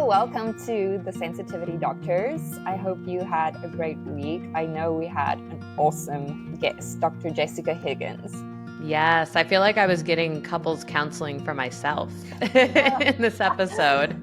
welcome to the Sensitivity Doctors. I hope you had a great week. I know we had an awesome guest, Dr. Jessica Higgins. Yes, I feel like I was getting couples counseling for myself in this episode.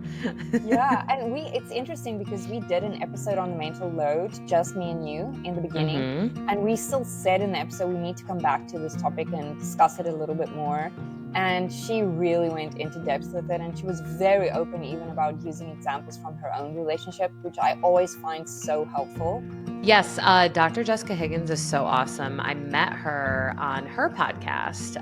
Yeah, and it's interesting because we did an episode on the mental load, just me and you, in the beginning. And we still said in the episode we need to come back to this topic and discuss it a little bit more. And she really went into depth with it, and she was very open even about using examples from her own relationship, which I always find so helpful. Yes, Dr. Jessica Higgins is so awesome. I met her on her podcast,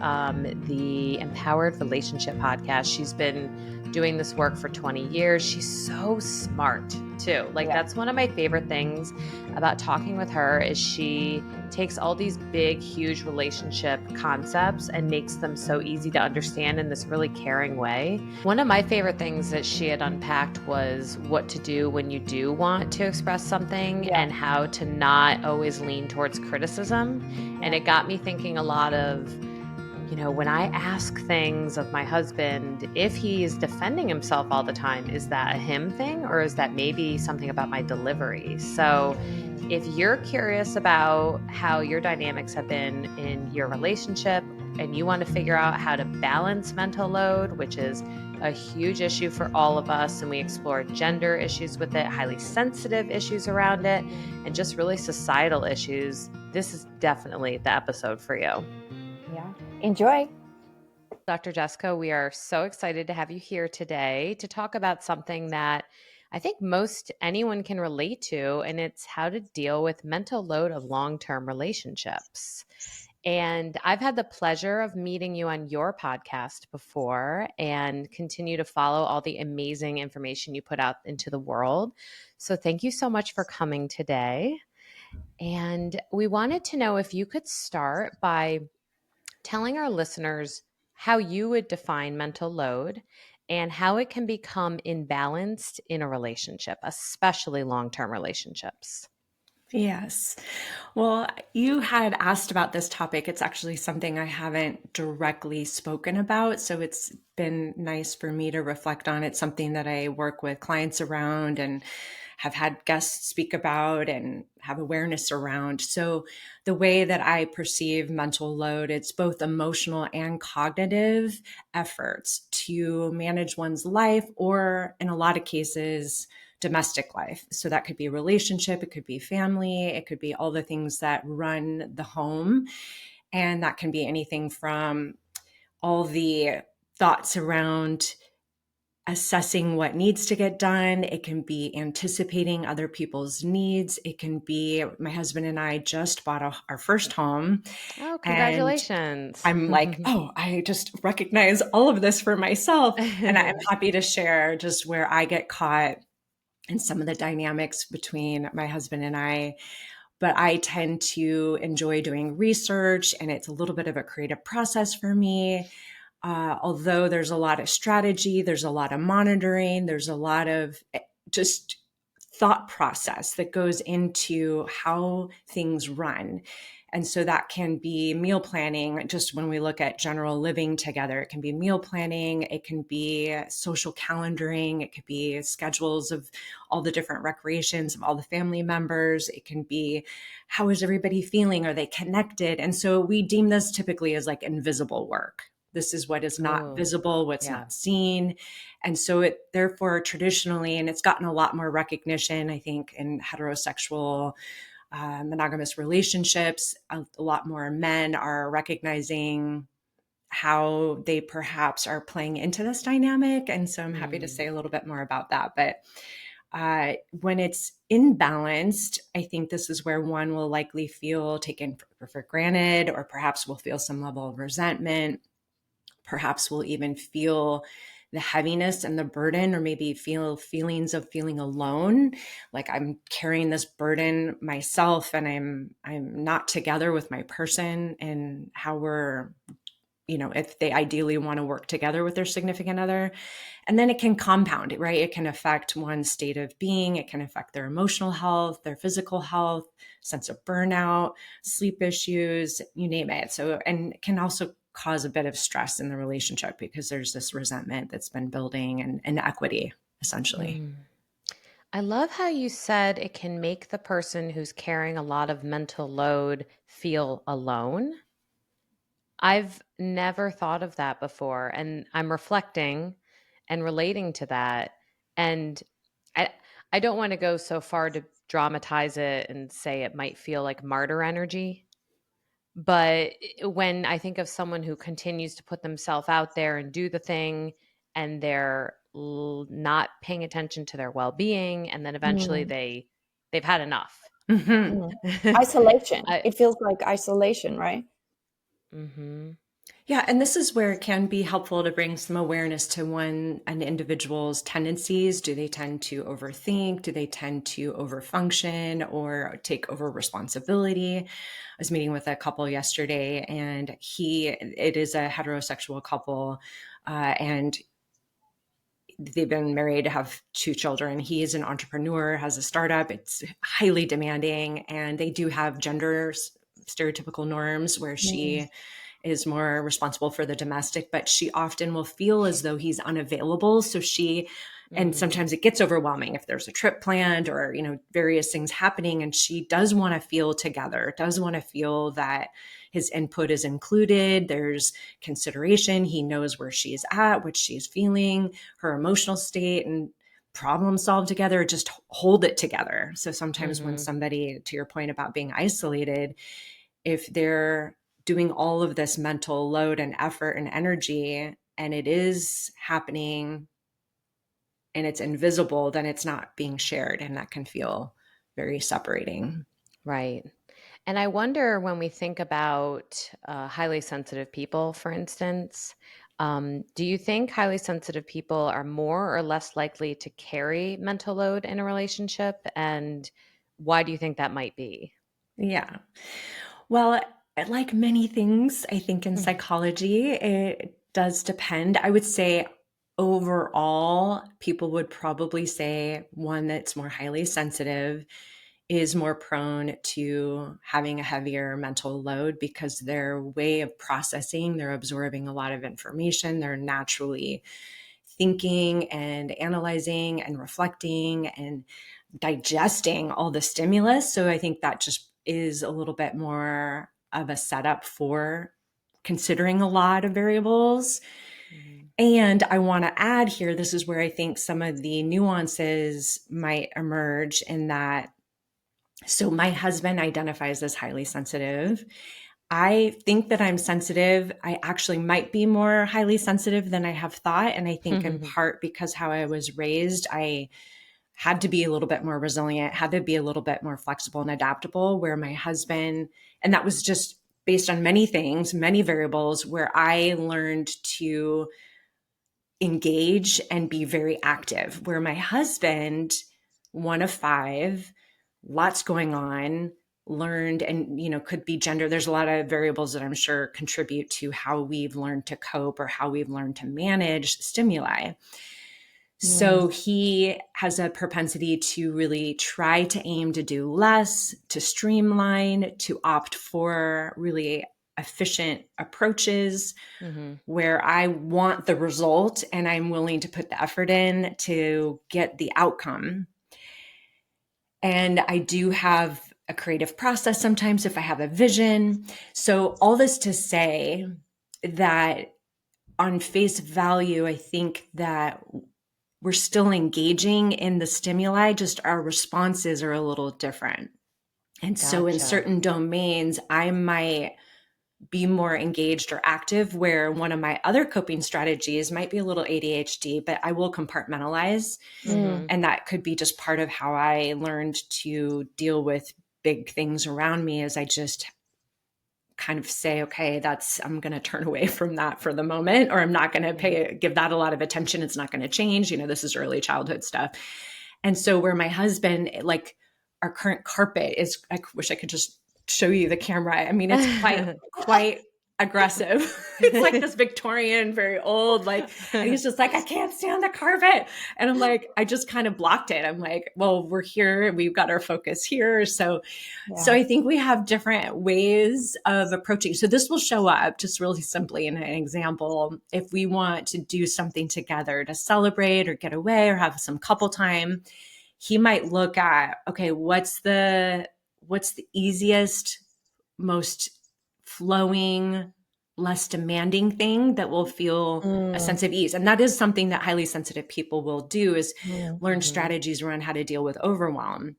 the Empowered Relationship Podcast. She's been doing this work for 20 years. She's so smart too. That's one of my favorite things about talking with her is she takes all these big, huge relationship concepts and makes them so easy to understand in this really caring way. One of my favorite things that she had unpacked was what to do when you do want to express something and how to not always lean towards criticism. And it got me thinking a lot of, when I ask things of my husband, if he is defending himself all the time, is that a him thing or is that maybe something about my delivery? So if you're curious about how your dynamics have been in your relationship and you want to figure out how to balance mental load, which is a huge issue for all of us, and we explore gender issues with it, highly sensitive issues around it, and just really societal issues, this is definitely the episode for you. Yeah. Enjoy. Dr. Jessica, we are so excited to have you here today to talk about something that I think most anyone can relate to, and it's how to deal with mental load of long-term relationships. And I've had the pleasure of meeting you on your podcast before and continue to follow all the amazing information you put out into the world. So thank you so much for coming today. And we wanted to know if you could start by telling our listeners how you would define mental load and how it can become imbalanced in a relationship, especially long-term relationships. Yes. Well, you had asked about this topic. It's actually something I haven't directly spoken about. So it's been nice for me to reflect on. It's something that I work with clients around and have had guests speak about and have awareness around. So the way that I perceive mental load, it's both emotional and cognitive efforts to manage one's life, or in a lot of cases, domestic life. So that could be relationship, it could be family, it could be all the things that run the home. And that can be anything from all the thoughts around assessing what needs to get done. It can be anticipating other people's needs. It can be, my husband and I just bought our first home. Oh, congratulations. I'm like, I just recognize all of this for myself. And I'm happy to share just where I get caught and some of the dynamics between my husband and I. But I tend to enjoy doing research, and it's a little bit of a creative process for me. Although there's a lot of strategy, there's a lot of monitoring, there's a lot of just thought process that goes into how things run. And so that can be meal planning. Just when we look at general living together, it can be meal planning, it can be social calendaring, it could be schedules of all the different recreations of all the family members. It can be, how is everybody feeling? Are they connected? And so we deem this typically as like invisible work. This is what is not visible, what's not seen. And so it, therefore, traditionally, and it's gotten a lot more recognition, I think, in heterosexual monogamous relationships, a lot more men are recognizing how they perhaps are playing into this dynamic. And so I'm happy to say a little bit more about that. But when it's imbalanced, I think this is where one will likely feel taken for granted, or perhaps will feel some level of resentment. Perhaps we'll even feel the heaviness and the burden, or maybe feel feelings of feeling alone, like I'm carrying this burden myself and I'm not together with my person, and how we're, if they ideally want to work together with their significant other. And then it can compound, right? It can affect one's state of being. It can affect their emotional health, their physical health, sense of burnout, sleep issues, you name it. So, and it can also cause a bit of stress in the relationship because there's this resentment that's been building and inequity essentially. I love how you said it can make the person who's carrying a lot of mental load feel alone. I've never thought of that before, and I'm reflecting and relating to that. And I I don't want to go so far to dramatize it and say it might feel like martyr energy, but when I think of someone who continues to put themselves out there and do the thing, and they're not paying attention to their well-being, and then eventually Mm. they've had enough. Mm-hmm. Mm. Isolation. I, It feels like isolation, right? mhm. Yeah, and this is where it can be helpful to bring some awareness to an individual's tendencies. Do they tend to overthink? Do they tend to overfunction or take over responsibility? I was meeting with a couple yesterday, and it is a heterosexual couple, and they've been married, have 2 children. He is an entrepreneur, has a startup. It's highly demanding, and they do have gender stereotypical norms where Mm. she is more responsible for the domestic, but she often will feel as though he's unavailable. And sometimes it gets overwhelming if there's a trip planned or, various things happening. And she does want to feel together, does want to feel that his input is included. There's consideration. He knows where she's at, what she's feeling, her emotional state, and problem solve together, just hold it together. So sometimes when somebody, to your point about being isolated, if they're doing all of this mental load and effort and energy, and it is happening and it's invisible, then it's not being shared. And that can feel very separating. Right. And I wonder when we think about highly sensitive people, for instance, do you think highly sensitive people are more or less likely to carry mental load in a relationship? And why do you think that might be? Yeah. Well, like many things, I think in Mhm. psychology, it does depend. I would say overall, people would probably say one that's more highly sensitive is more prone to having a heavier mental load because their way of processing, they're absorbing a lot of information. They're naturally thinking and analyzing and reflecting and digesting all the stimulus. So I think that just is a little bit more of a setup for considering a lot of variables. And I want to add here, this is where I think some of the nuances might emerge in that. So my husband identifies as highly sensitive. I think that I'm sensitive. I actually might be more highly sensitive than I have thought. And I think in part because how I was raised, I had to be a little bit more resilient, had to be a little bit more flexible and adaptable, where my husband, and that was just based on many things, many variables, where I learned to engage and be very active, where my husband, one of 5, lots going on, learned and could be gender. There's a lot of variables that I'm sure contribute to how we've learned to cope or how we've learned to manage stimuli. So he has a propensity to really try to aim to do less, to streamline, to opt for really efficient approaches where I want the result and I'm willing to put the effort in to get the outcome. And I do have a creative process sometimes if I have a vision. So all this to say that on face value, I think that we're still engaging in the stimuli, just our responses are a little different. And so in Gotcha. certain domains, I might be more engaged or active, where one of my other coping strategies might be a little ADHD, but I will compartmentalize. And that could be just part of how I learned to deal with big things around me, as I just kind of say, okay, I'm going to turn away from that for the moment, or I'm not going to give that a lot of attention. It's not going to change. This is early childhood stuff. And so where my husband, like our current carpet is, I wish I could just show you the camera. I mean, it's quite aggressive. It's like this Victorian, very old, like, and he's just like, I can't stand the carpet. And I'm like, I just kind of blocked it. I'm like, well, we're here. We've got our focus here. So I think we have different ways of approaching. So this will show up just really simply in an example. If we want to do something together to celebrate or get away or have some couple time, he might look at, okay, what's the easiest, most flowing, less demanding thing that will feel a sense of ease. And that is something that highly sensitive people will do, is learn strategies around how to deal with overwhelm.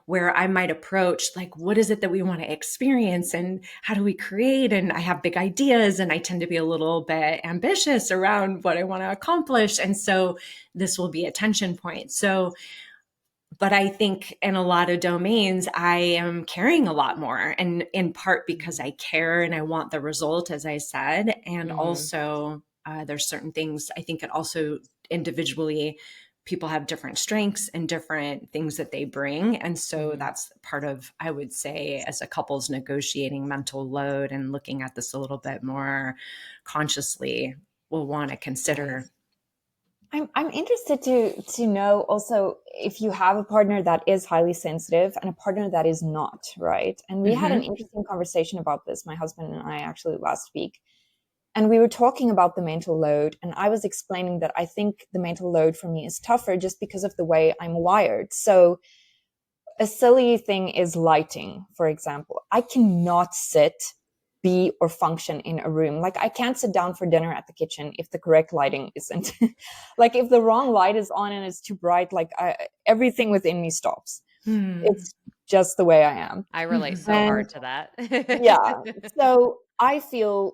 Where I might approach, like, what is it that we want to experience and how do we create? And I have big ideas and I tend to be a little bit ambitious around what I want to accomplish. And so this will be a tension point. So, but I think in a lot of domains, I am caring a lot more, and in part because I care and I want the result, as I said. And also there's certain things, I think it also individually, people have different strengths and different things that they bring. And so that's part of, I would say, as a couple's negotiating mental load and looking at this a little bit more consciously, we'll want to consider. I'm interested to know also if you have a partner that is highly sensitive and a partner that is not, right? And we had an interesting conversation about this, my husband and I, actually last week. And we were talking about the mental load, and I was explaining that I think the mental load for me is tougher just because of the way I'm wired. So a silly thing is lighting, for example. I cannot sit, be, or function in a room. Like, I can't sit down for dinner at the kitchen if the correct lighting isn't. Like, if the wrong light is on and it's too bright, like, everything within me stops. It's just the way I am. I relate so hard to that. Yeah. So I feel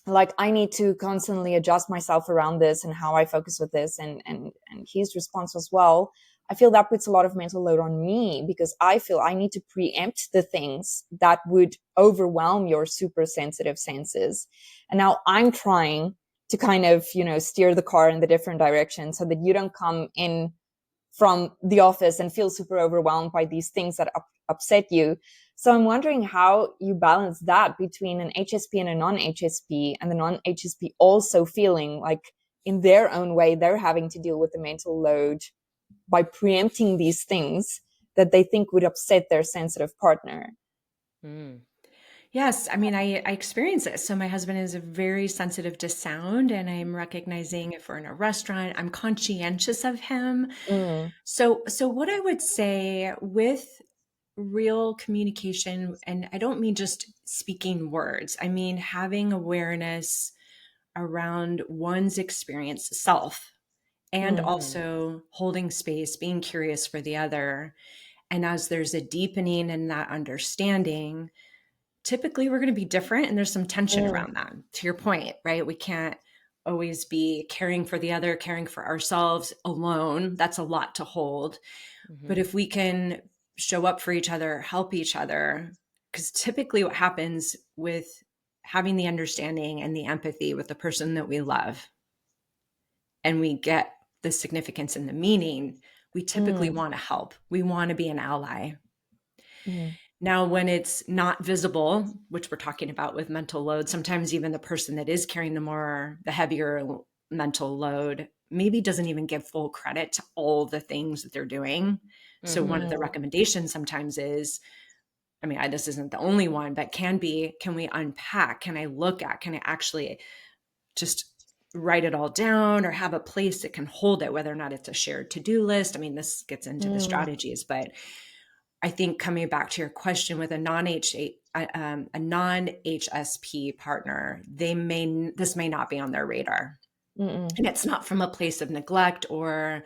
like I need to constantly adjust myself around this and how I focus with this, and his response as well. I feel that puts a lot of mental load on me because I feel I need to preempt the things that would overwhelm your super sensitive senses. And now I'm trying to kind of, steer the car in the different direction so that you don't come in from the office and feel super overwhelmed by these things that upset you. So I'm wondering how you balance that between an HSP and a non-HSP, and the non-HSP also feeling like in their own way, they're having to deal with the mental load by preempting these things that they think would upset their sensitive partner. Yes. I mean, I experience it. So my husband is very sensitive to sound, and I'm recognizing if we're in a restaurant, I'm conscientious of him. So what I would say with real communication, and I don't mean just speaking words, I mean having awareness around one's experience, self, and also holding space, being curious for the other. And as there's a deepening in that understanding, typically we're going to be different, and there's some tension around that. To your point, right? We can't always be caring for the other, caring for ourselves alone. That's a lot to hold. But if we can show up for each other, help each other, because typically what happens with having the understanding and the empathy with the person that we love, and we get the significance and the meaning, we typically want to help. We want to be an ally. Now, when it's not visible, which we're talking about with mental load, sometimes even the person that is carrying the heavier mental load maybe doesn't even give full credit to all the things that they're doing. So one of the recommendations sometimes is, I mean, this isn't the only one, but can we unpack? Can I look at, can I actually just write it all down or have a place that can hold it, whether or not it's a shared to-do list? I mean, this gets into the strategies, but I think coming back to your question with a non-HSP partner, this may not be on their radar. And it's not from a place of neglect or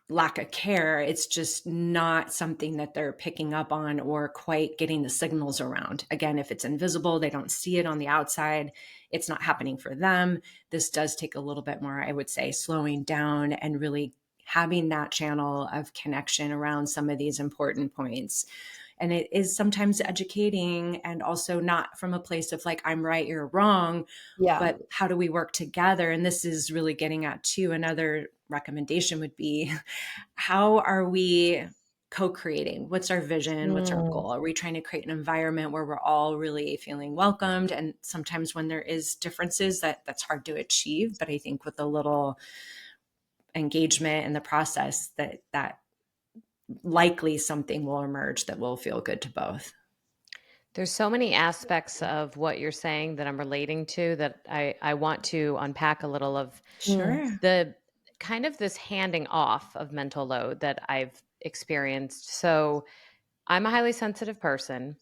lack of care. It's just not something that they're picking up on or quite getting the signals around. Again, if it's invisible, they don't see it on the outside, it's not happening for them. This does take a little bit more, I would say, slowing down and really having that channel of connection around some of these important points. And it is sometimes educating, and also not from a place of like, I'm right, you're wrong, but how do we work together? And this is really getting at too, another recommendation would be, how are we co-creating. What's our vision? What's our goal? Are we trying to create an environment where we're all really feeling welcomed? And sometimes when there is differences, that's hard to achieve. But I think with a little engagement in the process, that likely something will emerge that will feel good to both. There's so many aspects of what you're saying that I'm relating to that I want to unpack a little of. Sure. The kind of this handing off of mental load that I've experienced. So I'm a highly sensitive person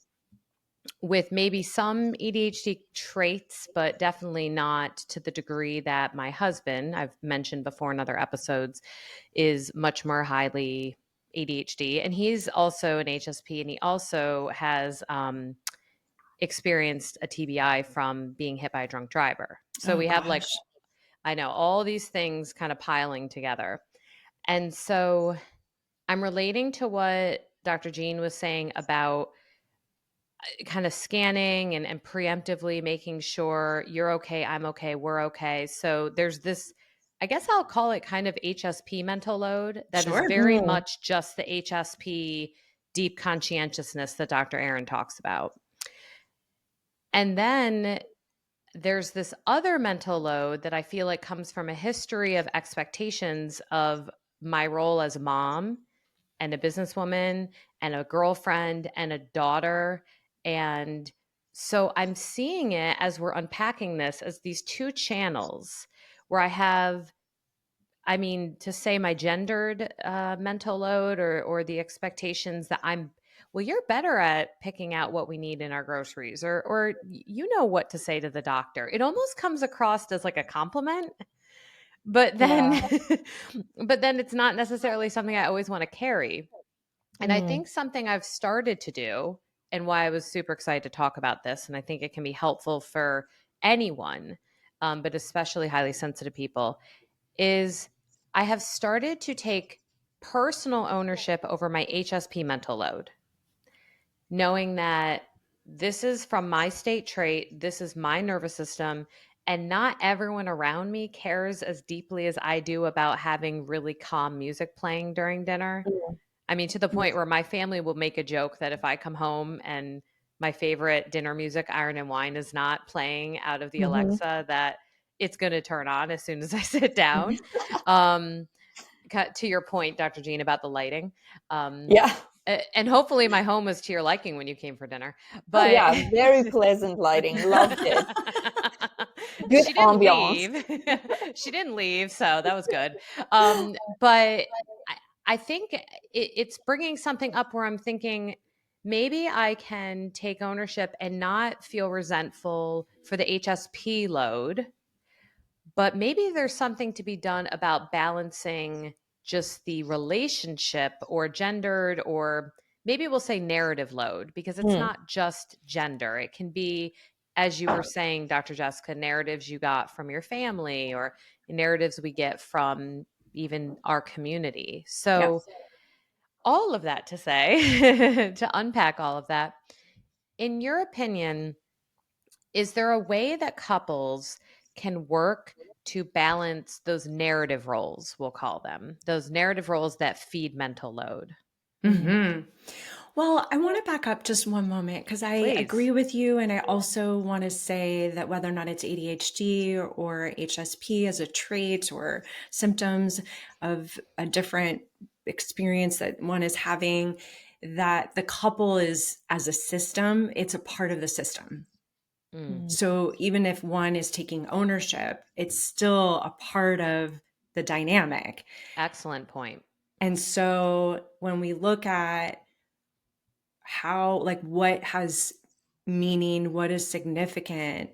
with maybe some ADHD traits, but definitely not to the degree that my husband, I've mentioned before in other episodes, is much more highly ADHD. And he's also an HSP, and he also has experienced a TBI from being hit by a drunk driver. So we have like, I know, all these things kind of piling together. And so I'm relating to what Dr. Jeanne was saying about kind of scanning and preemptively making sure you're okay, I'm okay, we're okay. So there's this, I guess I'll call it kind of HSP mental load that is very much just the HSP deep conscientiousness that Dr. Aaron talks about. And then there's this other mental load that I feel like comes from a history of expectations of my role as a mom and a businesswoman and a girlfriend and a daughter. And so I'm seeing it as we're unpacking this as these two channels where I have, I mean, to say my gendered mental load or the expectations that well, you're better at picking out what we need in our groceries, or you know what to say to the doctor. It almost comes across as like a compliment, but then, but then it's not necessarily something I always want to carry. And I think something I've started to do, and why I was super excited to talk about this, and I think it can be helpful for anyone, but especially highly sensitive people, is I have started to take personal ownership over my HSP mental load, knowing that this is from my state trait, this is my nervous system, and not everyone around me cares as deeply as I do about having really calm music playing during dinner. I mean, to the point where my family will make a joke that if I come home and my favorite dinner music, Iron and Wine, is not playing out of the Alexa, that it's going to turn on as soon as I sit down. To your point, Dr. Jeanne, about the lighting. And hopefully my home was to your liking when you came for dinner. But very pleasant lighting. Loved it. Good she didn't ambiance. leave. She didn't leave, so that was good. But I think it's bringing something up where I'm thinking maybe I can take ownership and not feel resentful for the HSP load, but maybe there's something to be done about balancing just the relationship or gendered, or maybe we'll say narrative load, because it's not just gender. It can be, as you were saying, Dr. Jessica, narratives you got from your family or narratives we get from even our community. So all of that to say, to unpack all of that, in your opinion, is there a way that couples can work to balance those narrative roles, we'll call them, those narrative roles that feed mental load? Well, I want to back up just one moment because I agree with you. And I also want to say that whether or not it's ADHD or HSP as a trait or symptoms of a different experience that one is having, that the couple is, as a system, it's a part of the system. So even if one is taking ownership, it's still a part of the dynamic. Excellent point. And so when we look at how, like, what has meaning, what is significant,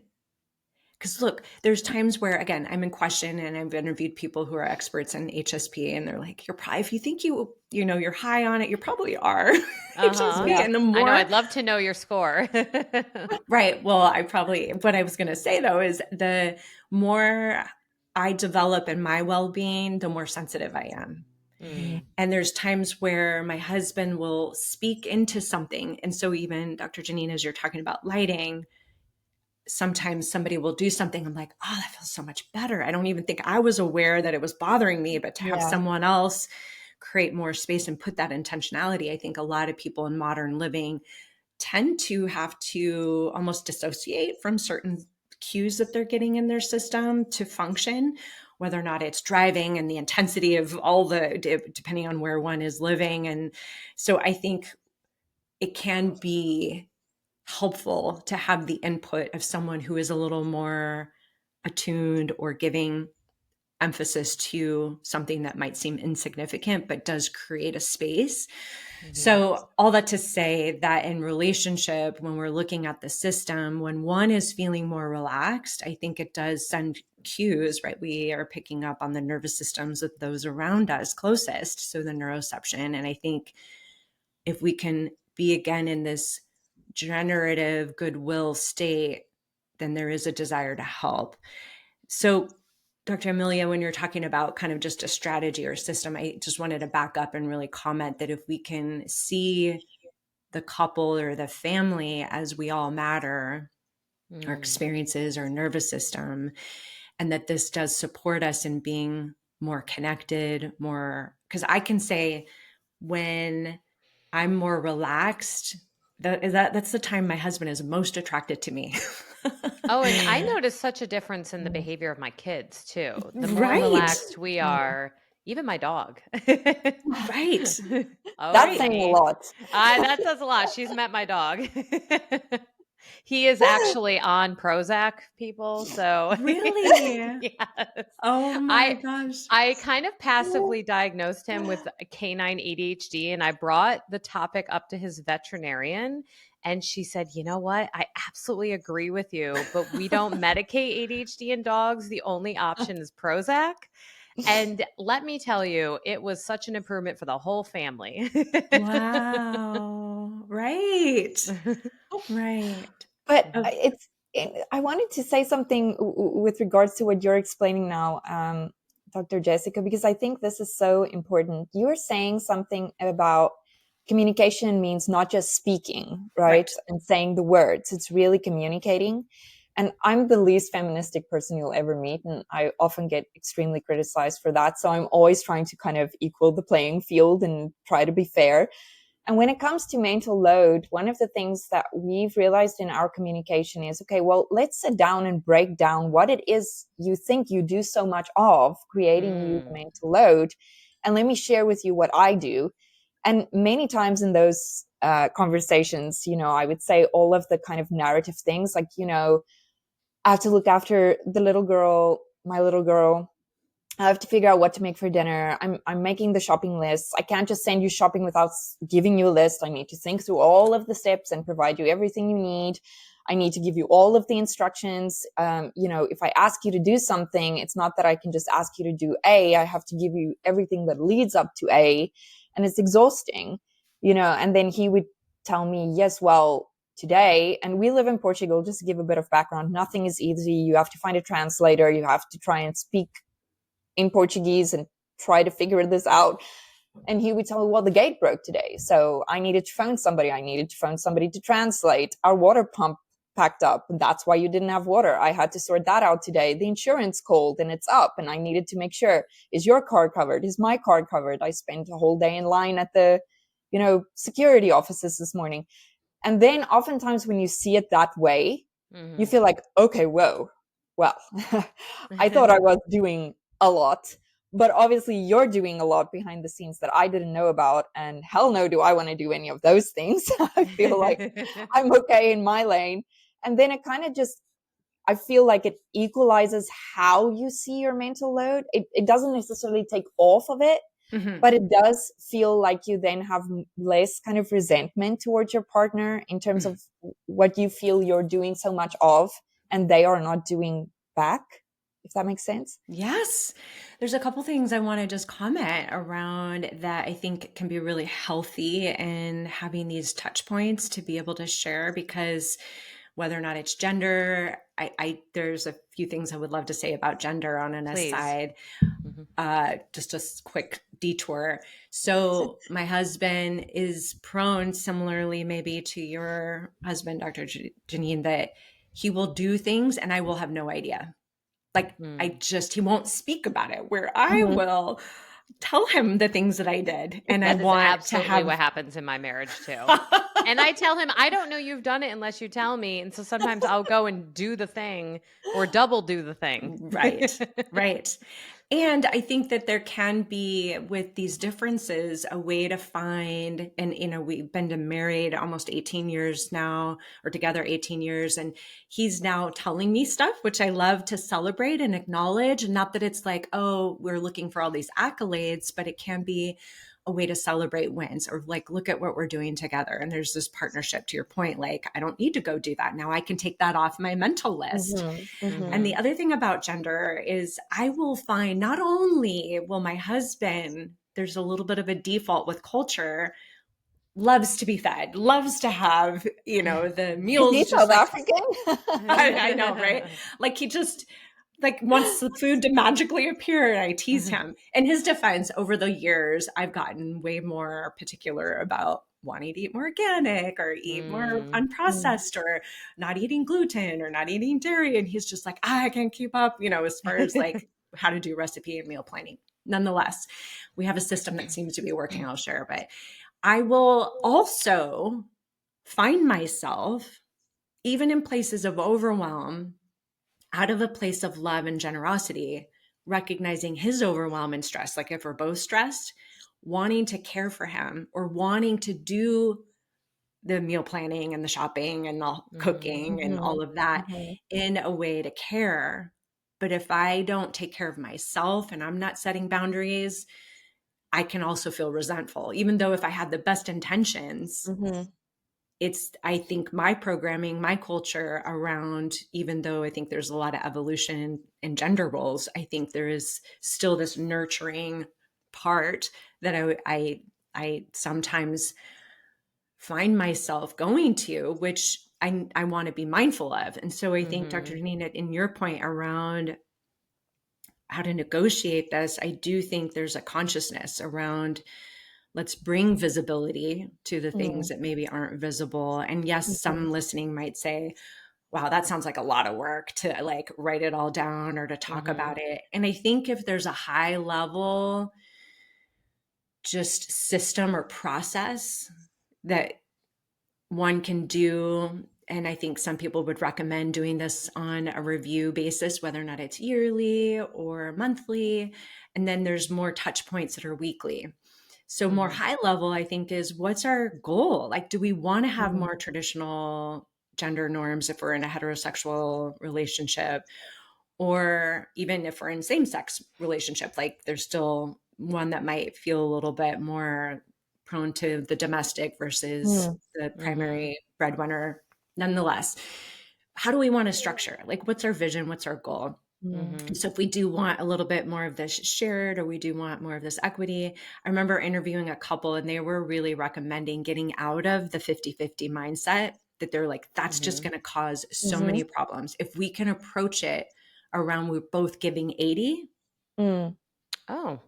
because look, there's times where, again, I'm in question and I've interviewed people who are experts in HSP and they're like, you're probably, if you think you know, you're high on it, you probably are. HSP. And the more, I know, I'd love to know your score. Right. Well, what I was going to say though, is the more I develop in my well-being, the more sensitive I am. And there's times where my husband will speak into something. And so even Dr. Jeanine, as you're talking about lighting, sometimes somebody will do something. I'm like, oh, that feels so much better. I don't even think I was aware that it was bothering me, but to have someone else create more space and put that intentionality. I think a lot of people in modern living tend to have to almost dissociate from certain cues that they're getting in their system to function, whether or not it's driving and the intensity of all the, depending on where one is living. And so I think it can be helpful to have the input of someone who is a little more attuned or giving emphasis to something that might seem insignificant, but does create a space. So all that to say that in relationship, when we're looking at the system, when one is feeling more relaxed, I think it does send cues, right? We are picking up on the nervous systems of those around us closest. So the neuroception. And I think if we can be again in this generative goodwill state, then there is a desire to help. So Dr. Amelia, when you're talking about kind of just a strategy or system, I just wanted to back up and really comment that if we can see the couple or the family as we all matter, our experiences, our nervous system, and that this does support us in being more connected, more, because I can say when I'm more relaxed, that's the time my husband is most attracted to me. Oh, and I noticed such a difference in the behavior of my kids too. The more Right. relaxed we are, even my dog. Right. Oh, That's Right. saying a honey. lot. That says a lot. She's met my dog. He is actually on Prozac, people. So Really? yes. Oh my gosh. I kind of passively diagnosed him with canine ADHD, and I brought the topic up to his veterinarian. And she said, you know what? I absolutely agree with you, but we don't medicate ADHD in dogs. The only option is Prozac. And let me tell you, it was such an improvement for the whole family. Wow. Right. Right. But Oh, I wanted to say something with regards to what you're explaining now, Dr. Jessica, because I think this is so important. You're saying something about communication means not just speaking, right? And saying the words, it's really communicating. And I'm the least feministic person you'll ever meet, and I often get extremely criticized for that. So I'm always trying to kind of equal the playing field and try to be fair. And when it comes to mental load, one of the things that we've realized in our communication is, okay, well, let's sit down and break down what it is you think you do so much of, creating you the mental load. And let me share with you what I do. And many times in those conversations, I would say all of the kind of narrative things like, I have to look after the little girl, my little girl. I have to figure out what to make for dinner. I'm making the shopping list. I can't just send you shopping without giving you a list. I need to think through all of the steps and provide you everything you need. I need to give you all of the instructions. If I ask you to do something, it's not that I can just ask you to do A. I have to give you everything that leads up to A, and it's exhausting, And then he would tell me, yes, well, today, and we live in Portugal, just to give a bit of background, nothing is easy. You have to find a translator. You have to try and speak in Portuguese and try to figure this out. And he would tell me, well, the gate broke today. So I needed to phone somebody. I needed to phone somebody to translate. Our water pump packed up. And that's why you didn't have water. I had to sort that out today. The insurance called and it's up. And I needed to make sure, is your car covered? Is my car covered? I spent a whole day in line at the, security offices this morning. And then oftentimes when you see it that way, you feel like, okay, whoa, well, I thought I was doing a lot, but obviously you're doing a lot behind the scenes that I didn't know about, and hell no do I want to do any of those things. I feel like I'm okay in my lane. And then it kind of just, I feel like it equalizes how you see your mental load. It doesn't necessarily take off of it, but it does feel like you then have less kind of resentment towards your partner in terms of what you feel you're doing so much of and they are not doing back, if that makes sense. Yes. There's a couple things I want to just comment around that I think can be really healthy in having these touch points to be able to share, because whether or not it's gender, there's a few things I would love to say about gender on an Please. aside. Just a quick detour. So my husband is prone, similarly maybe to your husband, Dr. Jeanine, that he will do things and I will have no idea. Like he won't speak about it, where I will tell him the things that I did. And I That is want to absolutely have what happens in my marriage too. And I tell him, I don't know you've done it unless you tell me. And so sometimes I'll go and do the thing or double do the thing. Right, right. And I think that there can be, with these differences, a way to find, and, we've been married almost 18 years now, or together 18 years. And he's now telling me stuff, which I love to celebrate and acknowledge. And not that it's like, oh, we're looking for all these accolades, but it can be a way to celebrate wins, or like, look at what we're doing together. And there's this partnership, to your point, like, I don't need to go do that. Now I can take that off my mental list. And the other thing about gender is I will find, not only will my husband, there's a little bit of a default with culture, loves to be fed, loves to have, the meals. Is he South African? I know, right? Like, he just like wants the food to magically appear, and I tease him. In his defense, over the years, I've gotten way more particular about wanting to eat more organic, or eat more unprocessed, or not eating gluten, or not eating dairy. And he's just like, I can't keep up, as far as like how to do recipe and meal planning. Nonetheless, we have a system that seems to be working, I'll share. But I will also find myself, even in places of overwhelm, out of a place of love and generosity, recognizing his overwhelm and stress. Like, if we're both stressed, wanting to care for him, or wanting to do the meal planning and the shopping and the cooking and all of that in a way to care. But if I don't take care of myself and I'm not setting boundaries, I can also feel resentful, even though if I had the best intentions. It's, I think, my programming, my culture around, even though I think there's a lot of evolution in gender roles, I think there is still this nurturing part that I sometimes find myself going to, which I want to be mindful of. And so I think, Dr. Jeanne, in your point around how to negotiate this, I do think there's a consciousness around, let's bring visibility to the things that maybe aren't visible. And yes, some listening might say, wow, that sounds like a lot of work to like write it all down or to talk about it. And I think if there's a high level just system or process that one can do, and I think some people would recommend doing this on a review basis, whether or not it's yearly or monthly. And then there's more touch points that are weekly. So more high level, I think, is, what's our goal? Like, do we want to have more traditional gender norms if we're in a heterosexual relationship? Or even if we're in same-sex relationship, like, there's still one that might feel a little bit more prone to the domestic versus the primary breadwinner. Nonetheless, how do we want to structure? Like, what's our vision? What's our goal? So if we do want a little bit more of this shared, or we do want more of this equity, I remember interviewing a couple, and they were really recommending getting out of the 50-50 mindset, that they're like, that's just going to cause so many problems. If we can approach it around, we're both giving 80. Oh,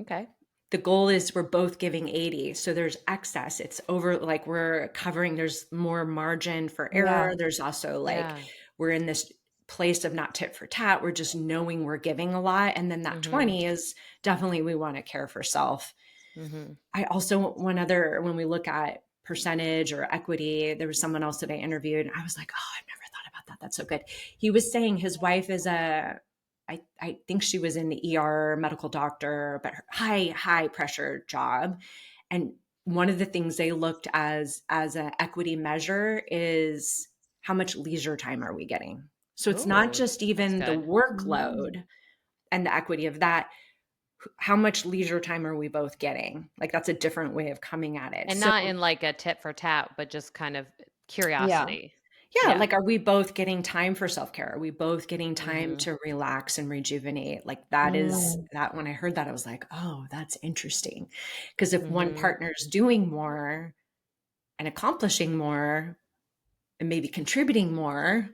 okay. The goal is we're both giving 80. So there's excess. It's over, like, we're covering, there's more margin for error. There's also like, we're in this place of not tit for tat. We're just knowing we're giving a lot. And then that 20 is definitely, we want to care for self. I also, when we look at percentage or equity, there was someone else that I interviewed, and I was like, oh, I've never thought about that. That's so good. He was saying his wife is I think she was in the ER, medical doctor, but her high pressure job. And one of the things they looked as an equity measure is, how much leisure time are we getting? So it's not just even the workload and the equity of that. How much leisure time are we both getting? Like, that's a different way of coming at it. And not in like a tit for tat, but just kind of curiosity. Yeah. Like, are we both getting time for self-care? Are we both getting time to relax and rejuvenate? Like, that is that, when I heard that, I was like, oh, that's interesting. Because if one partner is doing more and accomplishing more and maybe contributing more,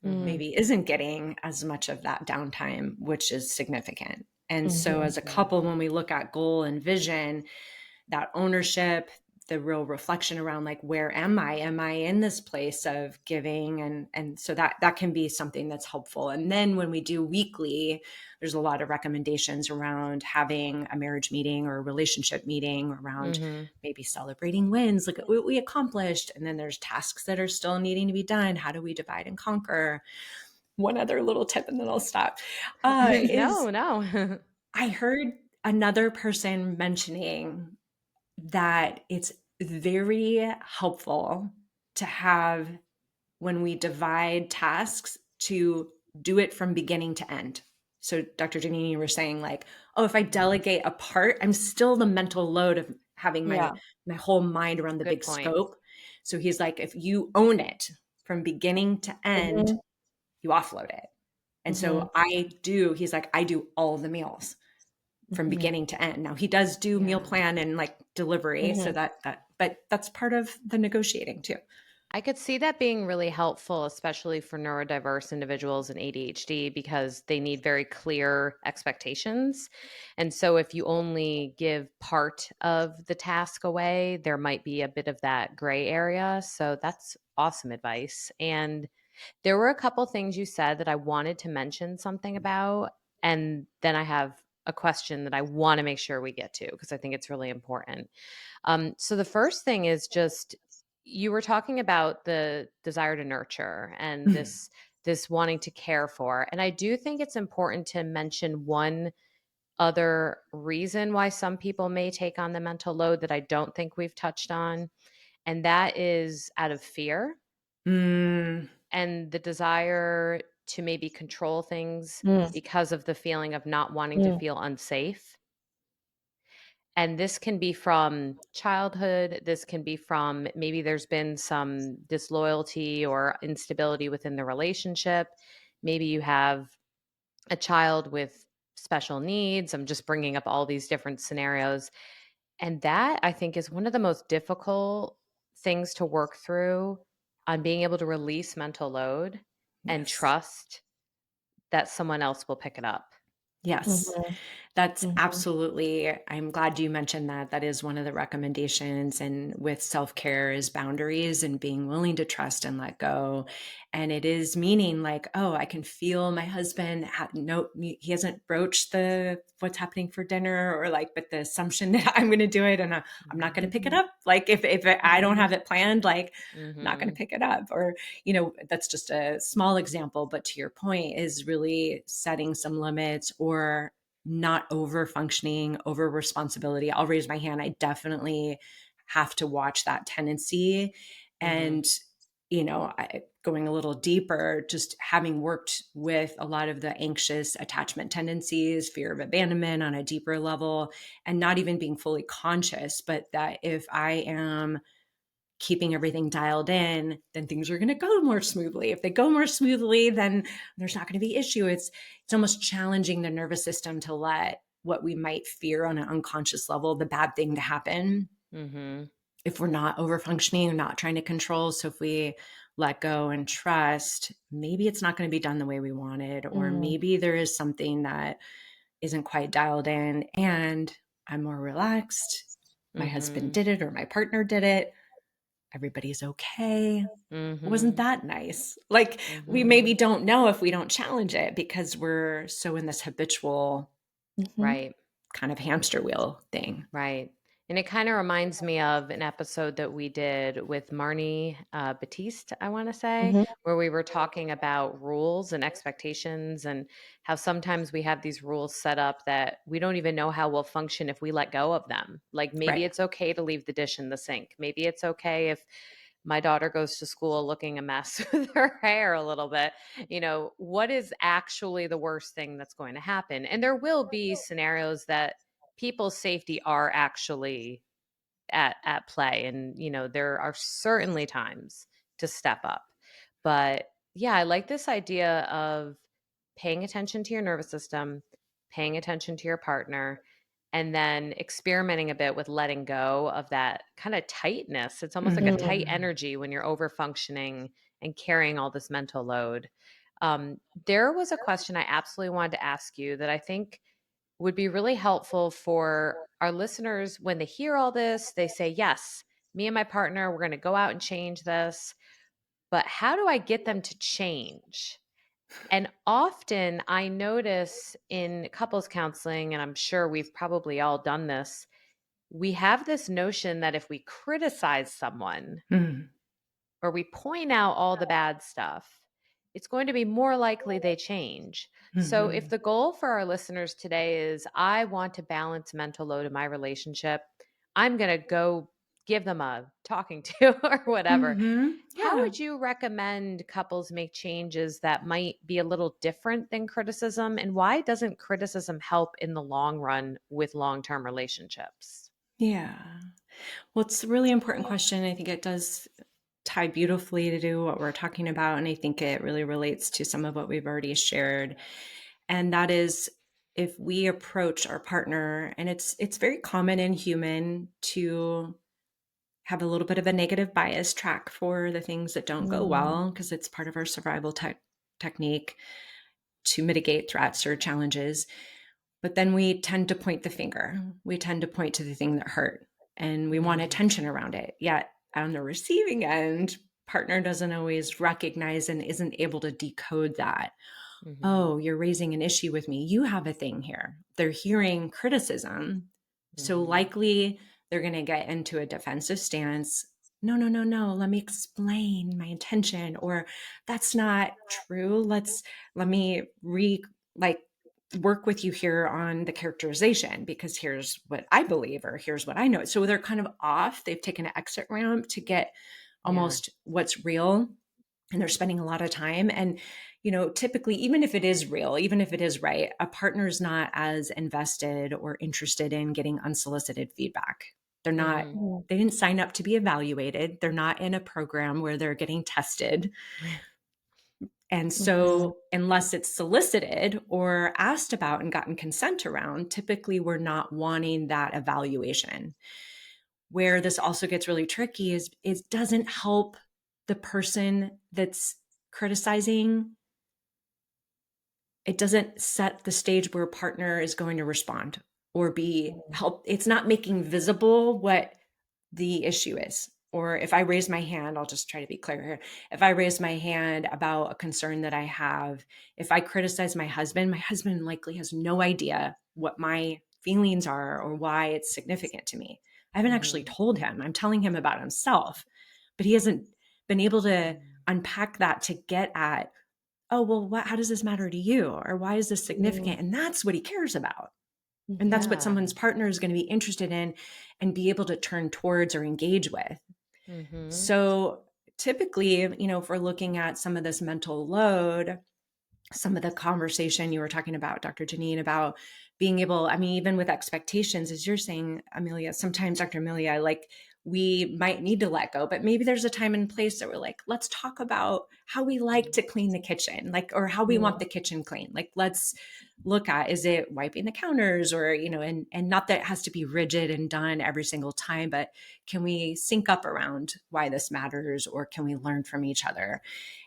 maybe isn't getting as much of that downtime, which is significant. And so as a couple, when we look at goal and vision, that ownership, the real reflection around like, where am I? Am I in this place of giving? And so that can be something that's helpful. And then when we do weekly, there's a lot of recommendations around having a marriage meeting or a relationship meeting around maybe celebrating wins, look at what we accomplished. And then there's tasks that are still needing to be done. How do we divide and conquer? One other little tip, and then I'll stop, is No. I heard another person mentioning that it's very helpful to have, when we divide tasks, to do it from beginning to end. So Dr. Janine, you were saying like, oh, if I delegate a part, I'm still the mental load of having my whole mind around the Good big point. scope. So he's like, if you own it from beginning to end, you offload it. And so he's like, I do all the meals from beginning to end. Now he does do meal plan and like delivery. So but that's part of the negotiating too. I could see that being really helpful, especially for neurodiverse individuals and ADHD, because they need very clear expectations. And so if you only give part of the task away, there might be a bit of that gray area. So that's awesome advice. And there were a couple things you said that I wanted to mention something about. And then I have a question that I want to make sure we get to because I think it's really important. So the first thing is just, you were talking about the desire to nurture and this wanting to care for. And I do think it's important to mention one other reason why some people may take on the mental load that I don't think we've touched on. And that is out of fear and the desire to maybe control things because of the feeling of not wanting to feel unsafe. And this can be from childhood. This can be from maybe there's been some disloyalty or instability within the relationship. Maybe you have a child with special needs. I'm just bringing up all these different scenarios. And that I think is one of the most difficult things to work through on being able to release mental load and Yes. trust that someone else will pick it up. Yes. That's absolutely, I'm glad you mentioned that. That is one of the recommendations. And with self-care is boundaries and being willing to trust and let go. And it is meaning like, oh, I can feel my husband. No, he hasn't broached what's happening for dinner, or like, but the assumption that I'm going to do it and I'm not going to pick it up. Like if I don't have it planned, like I'm not going to pick it up. Or, that's just a small example, but to your point is really setting some limits or not over functioning, over responsibility. I'll raise my hand. I definitely have to watch that tendency. And, going a little deeper, just having worked with a lot of the anxious attachment tendencies, fear of abandonment on a deeper level, and not even being fully conscious, but that if I am keeping everything dialed in, then things are going to go more smoothly. If they go more smoothly, then there's not going to be issue. It's almost challenging the nervous system to let what we might fear on an unconscious level, the bad thing, to happen. If we're not over functioning or not trying to control. So if we let go and trust, maybe it's not going to be done the way we wanted, or maybe there is something that isn't quite dialed in and I'm more relaxed. My husband did it or my partner did it. Everybody's okay. Wasn't that nice? Like we maybe don't know if we don't challenge it because we're so in this habitual Right. kind of hamster wheel thing. Right. And it kind of reminds me of an episode that we did with Marnie Batiste, I want to say, where we were talking about rules and expectations and how sometimes we have these rules set up that we don't even know how we'll function if we let go of them. Like maybe it's okay to leave the dish in the sink. Maybe it's okay if my daughter goes to school looking a mess with her hair a little bit. What is actually the worst thing that's going to happen? And there will be scenarios that people's safety are actually at play. And, there are certainly times to step up. But yeah, I like this idea of paying attention to your nervous system, paying attention to your partner, and then experimenting a bit with letting go of that kind of tightness. It's almost like a tight energy when you're over functioning and carrying all this mental load. There was a question I absolutely wanted to ask you that I think would be really helpful for our listeners when they hear all this. They say, yes, me and my partner, we're going to go out and change this, but how do I get them to change? And often I notice in couples counseling, and I'm sure we've probably all done this, we have this notion that if we criticize someone Mm. or we point out all the bad stuff, it's going to be more likely they change. So, if Mm-hmm. the goal for our listeners today is, I want to balance mental load in my relationship, I'm going to go give them a talking to or whatever. Mm-hmm. How Yeah. would you recommend couples make changes that might be a little different than criticism? And why doesn't criticism help in the long run with long term relationships? Yeah. Well, it's a really important question. I think it does tie beautifully to what we're talking about. And I think it really relates to some of what we've already shared. And that is, if we approach our partner, and it's very common and human to have a little bit of a negative bias track for the things that don't go well, because it's part of our survival technique to mitigate threats or challenges. But then we tend to point the finger. We tend to point to the thing that hurt, and we want Mm, attention around it. Yet on the receiving end, partner doesn't always recognize and isn't able to decode that. mhm, Oh, you're raising an issue with me. You have a thing here. They're hearing criticism. So mhm. likely they're going to get into a defensive stance. No, no, no, no. Let me explain my intention. Or that's not true. Let me like work with you here on the characterization, because here's what I believe, or here's what I know. So they're kind of off. They've taken an exit ramp to get Yeah. almost what's real, and they're spending a lot of time. And typically, even if it is real, even if it is right, a partner's not as invested or interested in getting unsolicited feedback. They're not, Mhm. they didn't sign up to be evaluated. They're not in a program where they're getting tested. And so unless it's solicited or asked about and gotten consent around, typically we're not wanting that evaluation. Where this also gets really tricky is it doesn't help the person that's criticizing. It doesn't set the stage where a partner is going to respond or be help. It's not making visible what the issue is. Or if I raise my hand, I'll just try to be clear here. If I raise my hand about a concern that I have, if I criticize my husband likely has no idea what my feelings are or why it's significant to me. I haven't actually Mhm. told him. I'm telling him about himself, but he hasn't been able to unpack that to get at, oh, well, how does this matter to you? Or why is this significant? And that's what he cares about. And that's what Yeah. someone's partner is going to be interested in and be able to turn towards or engage with. Mhm. So typically, if we're looking at some of this mental load, some of the conversation you were talking about, Dr. Jeanine, about being able, I mean, even with expectations, as you're saying, Amelia, sometimes, Dr. Amelia, like we might need to let go, but maybe there's a time and place that we're like, let's talk about how we like to clean the kitchen, like, or how we want the kitchen clean. Like, let's look at, is it wiping the counters, or, and not that it has to be rigid and done every single time, but can we sync up around why this matters, or can we learn from each other?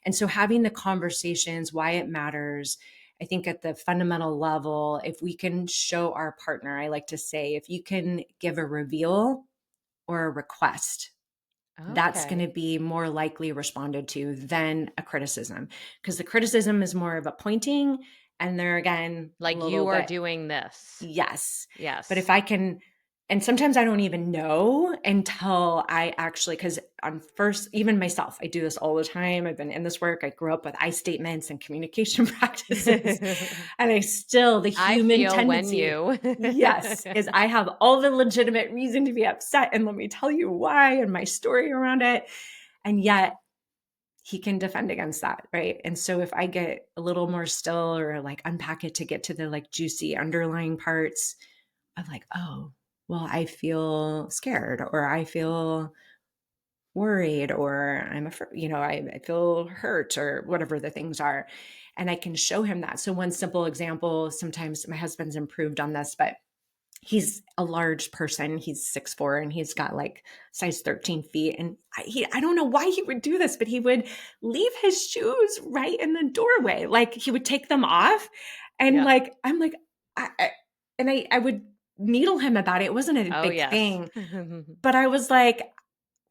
And so having the conversations, why it matters, I think at the fundamental level, if we can show our partner, I like to say, if you can give a reveal or a request, that's going to Okay. be more likely responded to than a criticism. Because the criticism is more of a pointing, and they're, again, a Like, little you are bit, doing this. yes. But if Yes. I can, and sometimes I don't even know until I actually, because on first, even myself, I do this all the time. I've been in this work. I grew up with I statements and communication practices. And I still, the I human feel when tendency, you. yes, is I have all the legitimate reason to be upset. And let me tell you why and my story around it. And yet, he can defend against that, right? And so if I get a little more still, or like unpack it to get to the like juicy underlying parts of like, oh, well, I feel scared, or I feel worried, or I'm afraid, I feel hurt, or whatever the things are. And I can show him that. So one simple example, sometimes my husband's improved on this, but he's a large person. He's 6'4", and he's got like size 13 feet. And I don't know why he would do this, but he would leave his shoes right in the doorway. Like he would take them off, and Yeah. like, I'm like, I would needle him about it. It wasn't a Oh, big yes. thing, but I was like,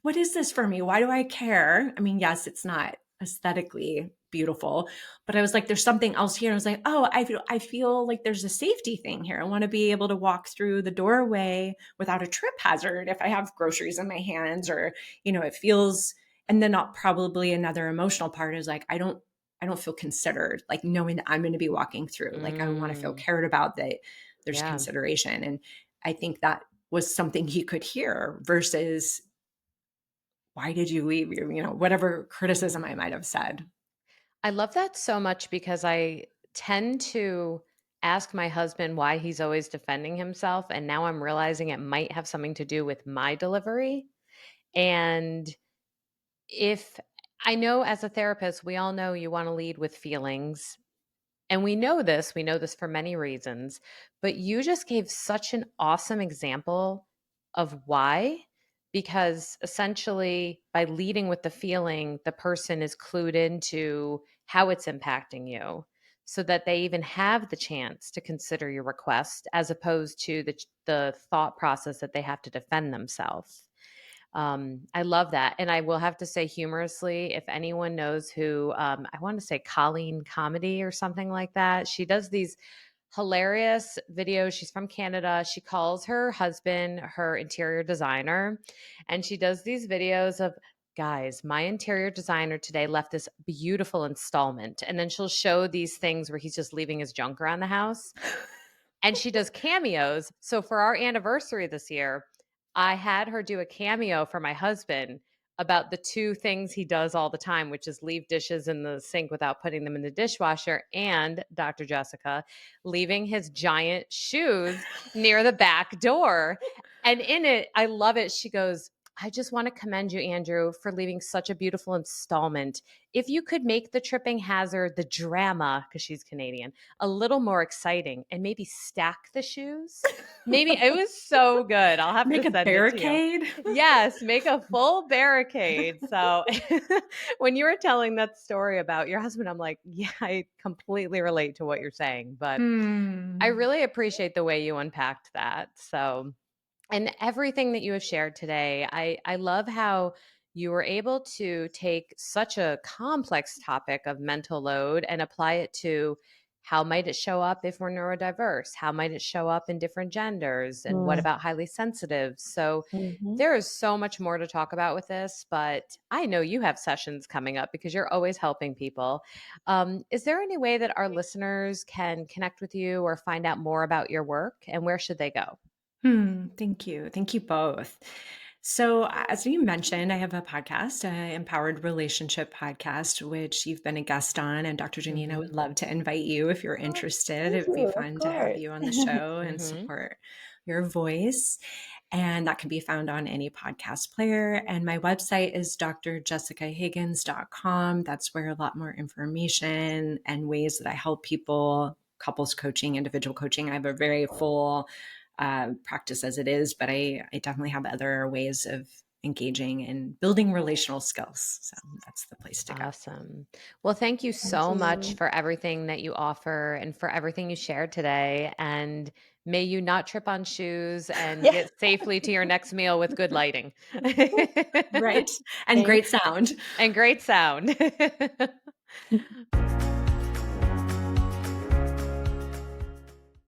what is this for me? Why do I care? I mean, yes, it's not aesthetically beautiful, but I was like, there's something else here. And I was like, oh, I feel like there's a safety thing here. I want to be able to walk through the doorway without a trip hazard if I have groceries in my hands, or, it feels, and then probably another emotional part is like, I don't feel considered, like knowing that I'm going to be walking through, like I want to feel cared about, that there's Yeah. consideration. And I think that was something he could hear versus, why did you leave? Whatever criticism I might have said. I love that so much because I tend to ask my husband why he's always defending himself. And now I'm realizing it might have something to do with my delivery. And if I know as a therapist, we all know you want to lead with feelings. And we know this for many reasons, but you just gave such an awesome example of why. Because essentially, by leading with the feeling, the person is clued into how it's impacting you so that they even have the chance to consider your request as opposed to the thought process that they have to defend themselves. I love that. And I will have to say humorously, if anyone knows who, I want to say Colleen Comedy or something like that, she does these hilarious videos. She's from Canada. She calls her husband her interior designer. And she does these videos of, guys, my interior designer today left this beautiful installment. And then she'll show these things where he's just leaving his junk around the house. And she does cameos. So for our anniversary this year, I had her do a cameo for my husband about the two things he does all the time, which is leave dishes in the sink without putting them in the dishwasher, and Dr. Jessica leaving his giant shoes near the back door. And in it, I love it. She goes, I just want to commend you, Andrew, for leaving such a beautiful installment. If you could make the tripping hazard, the drama, because she's Canadian, a little more exciting and maybe stack the shoes. Maybe it was so good. I'll have Make to a send it to you. barricade. Yes, make a full barricade. So when you were telling that story about your husband, I'm like, yeah, I completely relate to what you're saying. But I really appreciate the way you unpacked that. So, and everything that you have shared today, I love how you were able to take such a complex topic of mental load and apply it to how might it show up if we're neurodiverse? How might it show up in different genders? And what about highly sensitive? So there is so much more to talk about with this, but I know you have sessions coming up because you're always helping people. Is there any way that our listeners can connect with you or find out more about your work, and where should they go? Thank you. Thank you both. So, as you mentioned, I have a podcast, Empowered Relationship Podcast, which you've been a guest on. And Dr. Janine, I would love to invite you if you're interested. Thank It'd be you, of fun to have course. you on the show and Mm-hmm. support your voice. And that can be found on any podcast player. And my website is drjessicahiggins.com. That's where a lot more information and ways that I help people, couples coaching, individual coaching. I have a very full practice as it is, but I definitely have other ways of engaging and building relational skills. So that's the place to go. Awesome. Well, thank you Thank so much you. for everything that you offer and for everything you shared today. And may you not trip on shoes and Yeah. get safely to your next meal with good lighting. Right. And Thank great sound. And great sound.